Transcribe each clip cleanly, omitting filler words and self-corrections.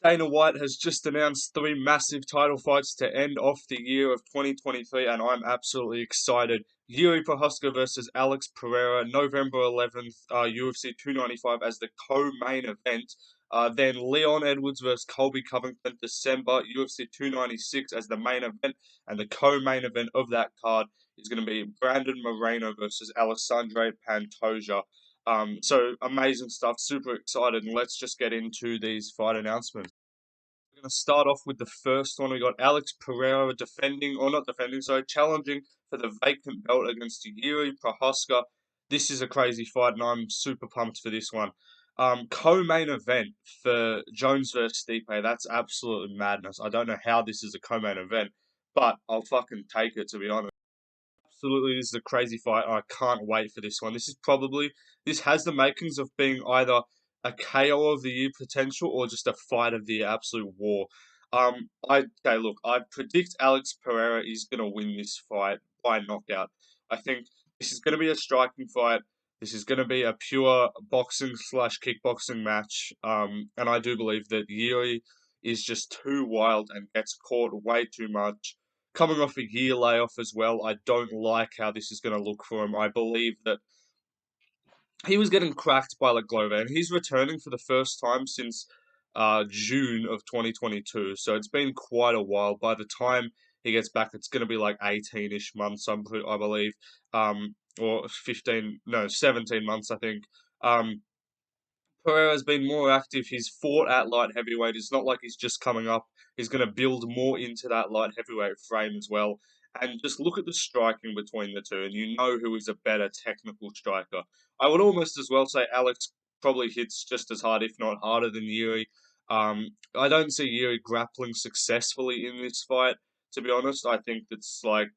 Dana White has just announced three massive title fights to end off the year of 2023, and I'm absolutely excited. Jiri Prochazka versus Alex Pereira, November 11th, UFC 295 as the co-main event. Then Leon Edwards versus Colby Covington, December, UFC 296 as the main event, and the co-main event of that card is going to be Brandon Moreno versus Alexandre Pantoja. So amazing stuff, super excited, and let's just get into these fight announcements. We're going to start off with the first one. We got Alex Pereira defending, or not defending, sorry, challenging for the vacant belt against Jiri Prochazka. This is a crazy fight, and I'm super pumped for this one. Co-main event for Jones versus Stipe. That's absolute madness. I don't know how this is a co-main event, but I'll fucking take it, to be honest. Absolutely, this is a crazy fight. I can't wait for this one. This has the makings of being either a KO of the year potential or just a fight of the year, absolute war. Okay, look, I predict Alex Pereira is gonna win this fight by knockout. I think this is gonna be a striking fight. This is gonna be a pure boxing slash kickboxing match. And I do believe that Yuri is just too wild and gets caught way too much coming off a year layoff as well. I don't like how this is going to look for him. I believe that he was getting cracked by Glover, and he's returning for the first time since June of 2022. So it's been quite a while. By the time he gets back, it's going to be like 18-ish months, I believe, or 15, no, 17 months, I think. Pereira's been more active. He's fought at light heavyweight. It's not like he's just coming up. He's going to build more into that light heavyweight frame as well. And just look at the striking between the two, and you know who is a better technical striker. I would almost as well say Alex probably hits just as hard, if not harder, than Yuri. I don't see Yuri grappling successfully in this fight, to be honest. I think that's like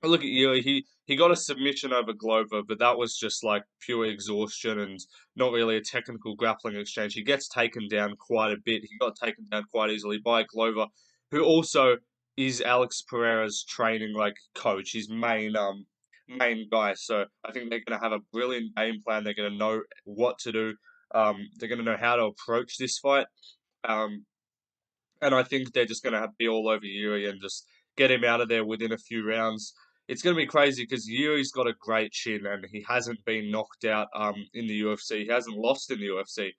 look at Yuri. He got a submission over Glover, but that was just like pure exhaustion and not really a technical grappling exchange. He gets taken down quite a bit. He got taken down quite easily by Glover, who also is Alex Pereira's training like coach, his main guy. So I think they're gonna have a brilliant game plan. They're gonna know what to do. They're gonna know how to approach this fight. Um, and I think they're just going to be all over Yuri and just get him out of there within a few rounds. It's going to be crazy because Yuri's got a great chin and he hasn't been knocked out in the UFC. He hasn't lost in the UFC.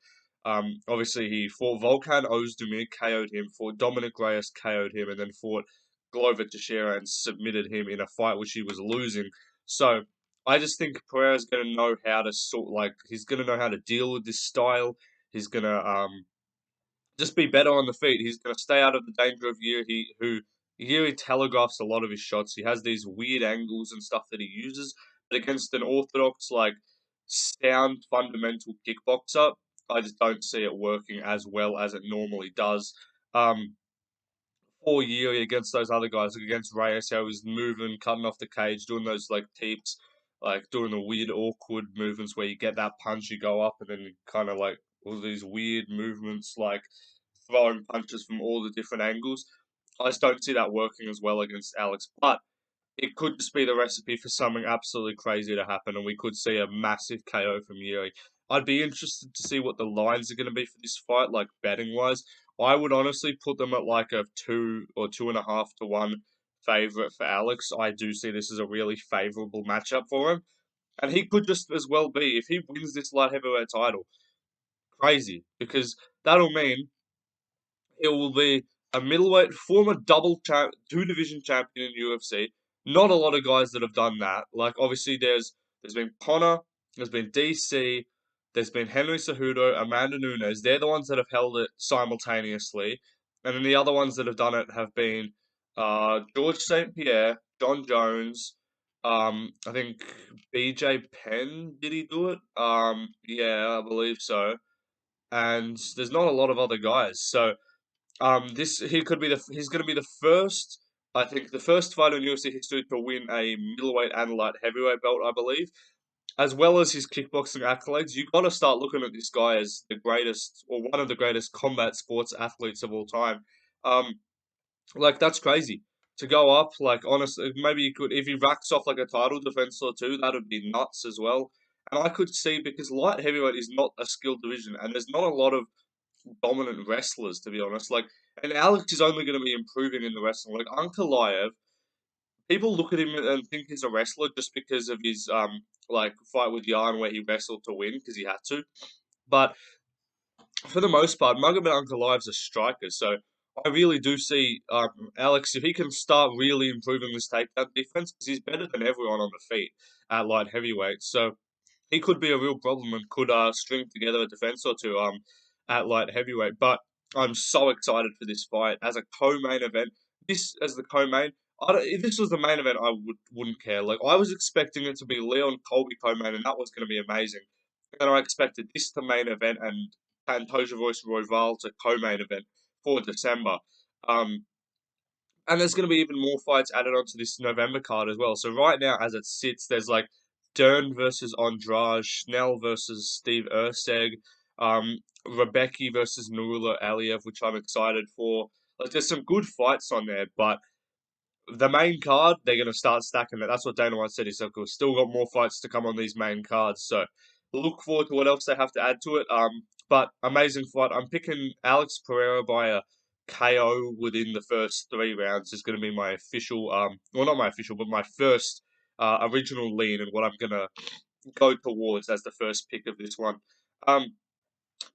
Obviously, he fought Volkan Ozdemir, KO'd him, fought Dominic Reyes, KO'd him, and then fought Glover Teixeira and submitted him in a fight which he was losing. So I just think Pereira's going to know how to he's going to know how to deal with this style. He's going to just be better on the feet. He's going to stay out of the danger of Yuri telegraphs a lot of his shots. He has these weird angles and stuff that he uses, but against an orthodox, like sound fundamental kickboxer, I just don't see it working as well as it normally does. For Yuri against those other guys, like against Reyes, how he's moving, cutting off the cage, doing those like teeps, like doing the weird, awkward movements where you get that punch, you go up, and then you kind of like all these weird movements, like throwing punches from all the different angles. I just don't see that working as well against Alex, but it could just be the recipe for something absolutely crazy to happen, and we could see a massive KO from Yuri. I'd be interested to see what the lines are going to be for this fight, like betting wise. I would honestly put them at like a 2 or 2.5 to 1 favorite for Alex. I do see this as a really favorable matchup for him, and he could just as well be if he wins this light heavyweight title. Crazy because that'll mean it will be a middleweight, former two division champion in UFC. Not a lot of guys that have done that. Like obviously, there's been Connor, there's been DC, there's been Henry Cejudo, Amanda Nunes. They're the ones that have held it simultaneously, and then the other ones that have done it have been George St Pierre, John Jones. I think BJ Penn did he do it? Yeah, I believe so. And there's not a lot of other guys. So this he's going to be the first, I think, the first fighter in UFC history to win a middleweight and light heavyweight belt, I believe, as well as his kickboxing accolades. You got to start looking at this guy as the greatest or one of the greatest combat sports athletes of all time. Um, like that's crazy to go up. Like honestly, maybe you could if he racks off like a title defense or two, that would be nuts as well. And I could see because light heavyweight is not a skilled division, and there's not a lot of dominant wrestlers, to be honest. Like, and Alex is only going to be improving in the wrestling. Like, Ankalaev, people look at him and think he's a wrestler just because of his like fight with Yarn where he wrestled to win because he had to. But for the most part, Magomed Ankalaev's a striker, so I really do see Alex, if he can start really improving this takedown defense, because he's better than everyone on the feet at light heavyweight. So he could be a real problem and could string together a defense or two at light heavyweight. But I'm so excited for this fight as a co-main event. This as the co-main. If this was the main event, I wouldn't care. Like I was expecting it to be Leon Colby co-main, and that was going to be amazing. And I expected this to main event and Pantoja versus Royval to co-main event for December. Um, and there's going to be even more fights added onto this November card as well. So right now, as it sits, there's like Dern versus Andrade, Schnell versus Steve Erceg, Rebecki versus Nurullo Aliev, which I'm excited for. Like, there's some good fights on there, but the main card, they're going to start stacking it. That's what Dana White said. He said, we've still got more fights to come on these main cards. So look forward to what else they have to add to it. But amazing fight. I'm picking Alex Pereira by a KO within the first 3 rounds is going to be my official, well, not my official, but my first original lean and what I'm going to go towards as the first pick of this one. Um,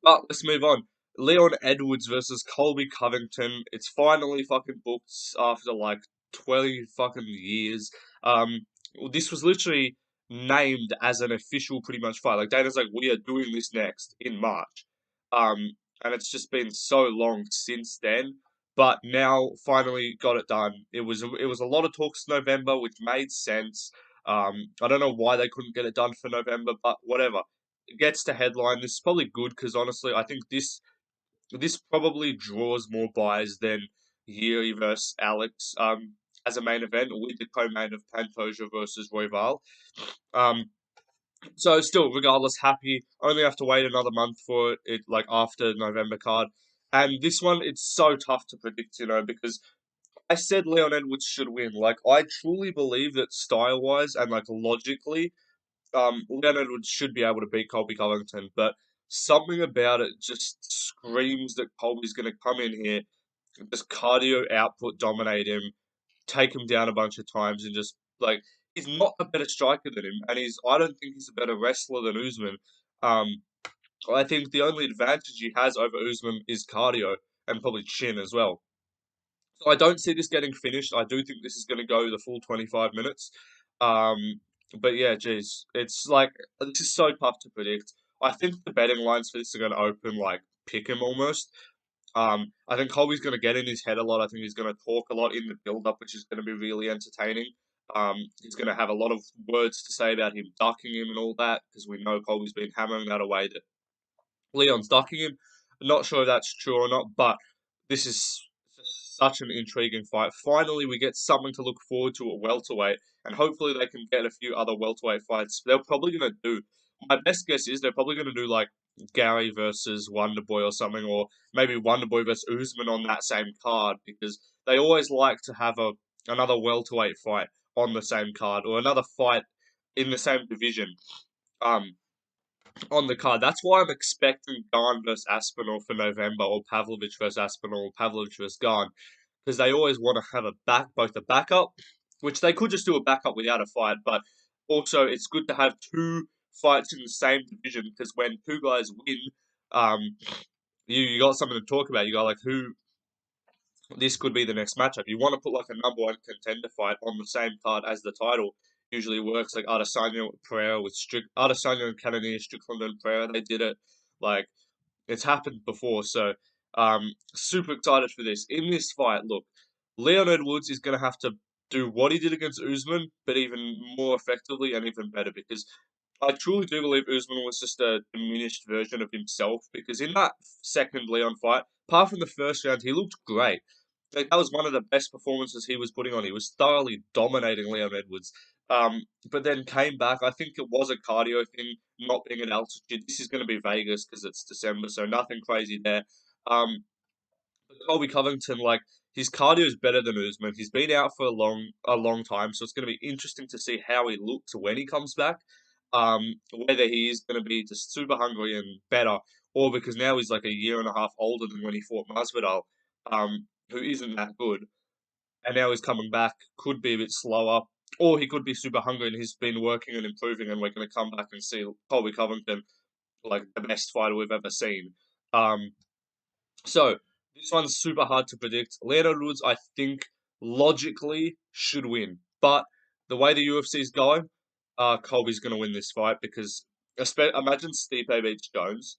but let's move on. Leon Edwards versus Colby Covington. It's finally fucking booked after like 20 fucking years. This was literally named as an official pretty much fight. Like Dana's like, we are doing this next in March. And it's just been so long since then. But now finally got it done. It was a lot of talks in November, which made sense. I don't know why they couldn't get it done for November, but whatever gets to headline. This is probably good because honestly, I think this probably draws more buys than Jiri versus Alex as a main event with the co-main of Pantoja versus Royval. Um, so still, regardless, happy. Only have to wait another month for it, like after November card. And this one, it's so tough to predict, because I said Leon Edwards should win. Like I truly believe that style-wise and like logically, Leonard should be able to beat Colby Covington, but something about it just screams that Colby's going to come in here, just cardio output dominate him, take him down a bunch of times, and just like he's not a better striker than him, and I don't think he's a better wrestler than Usman. Um, I think the only advantage he has over Usman is cardio and probably chin as well. So I don't see this getting finished. I do think this is going to go the full 25 minutes. Um, but yeah, geez, it's like this is so tough to predict. I think the betting lines for this are going to open like pick him almost. I think Colby's going to get in his head a lot. I think he's going to talk a lot in the build-up, which is going to be really entertaining. He's going to have a lot of words to say about him ducking him and all that because we know Colby's been hammering that away that Leon's ducking him. Not sure if that's true or not, but this is such an intriguing fight. Finally, we get something to look forward to at welterweight, and hopefully they can get a few other welterweight fights. They're probably going to do. My best guess is they're probably going to do like Gary versus Wonderboy or something, or maybe Wonderboy versus Usman on that same card because they always like to have another welterweight fight on the same card or another fight in the same division. Um, on the card. That's why I'm expecting Garn versus Aspinall for November, or Pavlovich versus Aspinall, or Pavlovich versus Garn, because they always want to have both a backup, which they could just do a backup without a fight, but also it's good to have two fights in the same division because when two guys win, um, you got something to talk about. You got like who this could be the next matchup. You want to put like a number one contender fight on the same card as the title. Usually works like Adesanya Pereira with Adesanya and Cannonier Strickland and Pereira. They did it like it's happened before. So super excited for this. In this fight, look, Leon Edwards is going to have to do what he did against Usman, but even more effectively and even better because I truly do believe Usman was just a diminished version of himself because in that second Leon fight, apart from the first round, he looked great. Like, that was one of the best performances he was putting on. He was thoroughly dominating Leon Edwards. But then came back. I think it was a cardio thing, not being at altitude. This is going to be Vegas because it's December, so nothing crazy there. Um, Colby Covington, like his cardio is better than Usman. He's been out for a long time, so it's going to be interesting to see how he looks when he comes back. Whether he is going to be just super hungry and better, or because now he's like a year and a half older than when he fought Masvidal, who isn't that good, and now he's coming back, could be a bit slower, or he could be super hungry and he's been working and improving, and we're going to come back and see Colby Covington like the best fighter we've ever seen. Um, so this one's super hard to predict. Leonard Woods, I think, logically should win, but the way the UFC is going, Colby's going to win this fight because imagine Stipe beats Jones.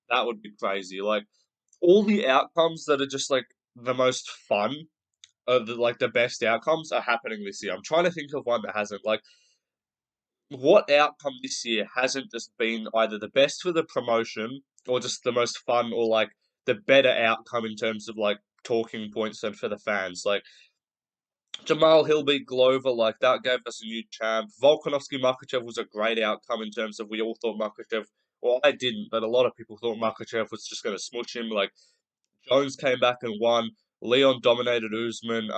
That would be crazy. Like all the outcomes that are just like the most fun, like the best outcomes are happening this year. I'm trying to think of one that hasn't. Like what outcome this year hasn't just been either the best for the promotion or just the most fun or like the better outcome in terms of like talking points and for the fans. Like Jamal Hill beat Glover, like that gave us a new champ. Volkanovski Makhachev was a great outcome in terms of we all thought Makhachev, well, I didn't, but a lot of people thought Makhachev was just going to smush him. Like Jones came back and won. Leon dominated Usman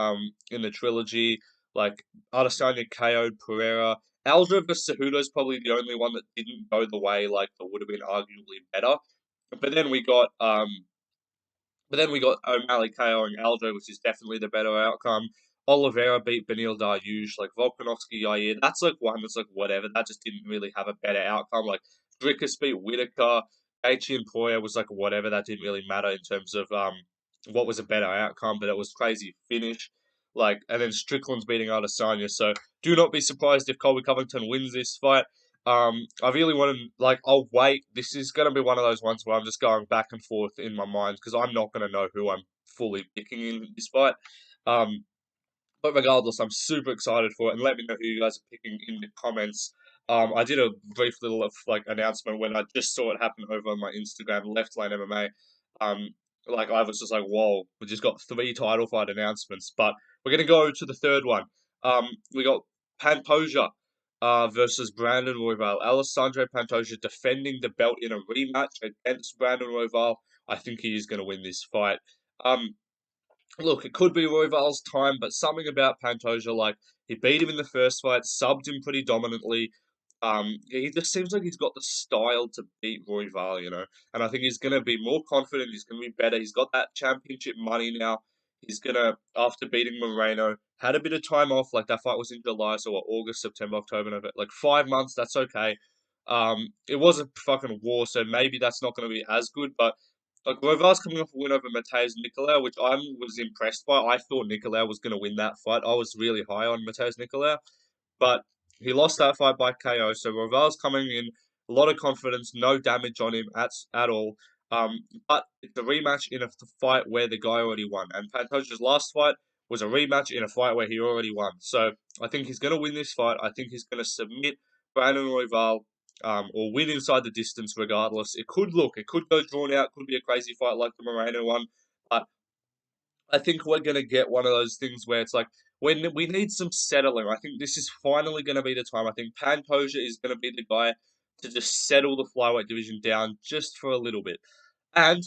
in the trilogy. Like Adesanya KO'd Pereira. Aldo vs. Cejudo is probably the only one that didn't go the way like that would have been arguably better. But then we got O'Malley KOing Aldo, which is definitely the better outcome. Oliveira beat Beneil Dariush, like Volkanovski Yair. That's like one that's like whatever. That just didn't really have a better outcome. Like Dricus beat Whitaker. Gaethje and Poirier was like whatever. That didn't really matter in terms of what was a better outcome, but it was crazy finish. Like and then Strickland's beating Adesanya. So do not be surprised if Colby Covington wins this fight. I really want to like. I'll wait. This is going to be one of those ones where I'm just going back and forth in my mind because I'm not going to know who I'm fully picking in this fight. Um, but regardless, I'm super excited for it, and let me know who you guys are picking in the comments. I did a brief little like announcement when I just saw it happen over on my Instagram, Left Lane MMA. Um, like I was just like, whoa, we just got 3 title fight announcements, but we're gonna go to the third one. We got Pantoja versus Brandon Royval. Alexandre Pantoja defending the belt in a rematch against Brandon Royval. I think he is going to win this fight. Um, Look, it could be Royval's time, but something about Pantoja, like he beat him in the first fight, subbed him pretty dominantly. He just seems like he's got the style to beat Royval, you know. And I think he's gonna be more confident. He's gonna be better. He's got that championship money now. He's gonna, after beating Moreno, had a bit of time off. Like that fight was in July, so what, August, September, October, November, like 5 months. That's okay. It was a fucking war, so maybe that's not gonna be as good, but. Like Royval's coming off a win over Mateusz Nicolau, which I was impressed by. I thought Nicolau was going to win that fight. I was really high on Mateusz Nicolau, but he lost that fight by KO. So Royval's coming in, a lot of confidence, no damage on him at all. But it's a rematch in a fight where the guy already won, and Pantoja's last fight was a rematch in a fight where he already won. So I think he's going to win this fight. I think he's going to submit Brandon Royval or win inside the distance regardless. It could go drawn out, could be a crazy fight like the Moreno one, but I think we're going to get one of those things where it's like, when we need some settling, I think this is finally going to be the time. I think Pantoja is going to be the guy to just settle the flyweight division down just for a little bit. And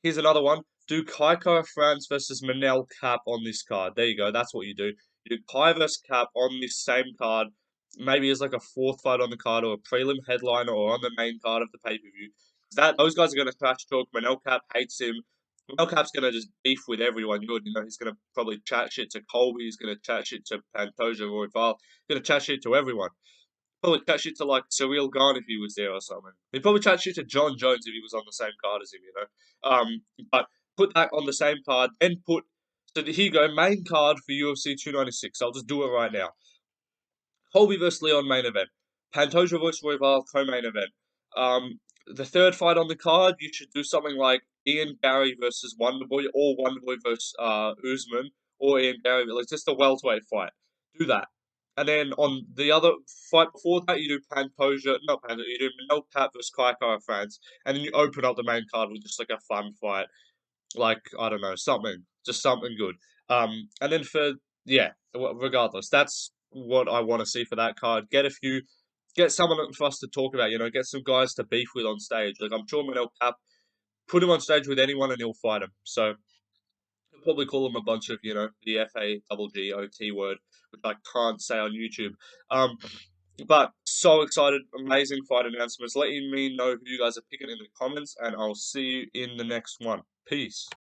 here's another one. Do Kai France versus Manel Cap on this card. There you go. That's what you do. You do Kai versus Cap on this same card. Maybe as like a fourth fight on the card or a prelim headliner or on the main card of the pay-per-view. Those guys are going to trash talk. Manel Cap hates him. Manel Cap's going to just beef with everyone good. You know, he's going to probably chat shit to Colby. He's going to chat shit to Pantoja, Royval. He's going to chat shit to everyone. Probably chat shit to like Cyril Gane if he was there or something. He'd probably chat shit to John Jones if he was on the same card as him, you know. But put that on the same card, then put. So here you go, main card for UFC 296. I'll just do it right now. Colby versus Leon main event. Pantoja versus Royval co-main event. The third fight on the card, you should do something like Ian Gary versus Wonderboy, or Wonderboy versus Usman, or Ian Gary, like just a welterweight fight. Do that. And then on the other fight before that, you do not Pantoja, you do Manel Cap versus Kai France, and then you open up the main card with just like a fun fight, like I don't know, just something good. And then regardless, that's what I want to see for that card. Get someone for us to talk about. You know, get some guys to beef with on stage. Like I'm sure Manel Cap, put him on stage with anyone and he'll fight him. So he'll probably call him a bunch of the FAGGOT word, which I can't say on YouTube. Um, But so excited, amazing fight announcements. Letting me know who you guys are picking in the comments, and I'll see you in the next one. Peace.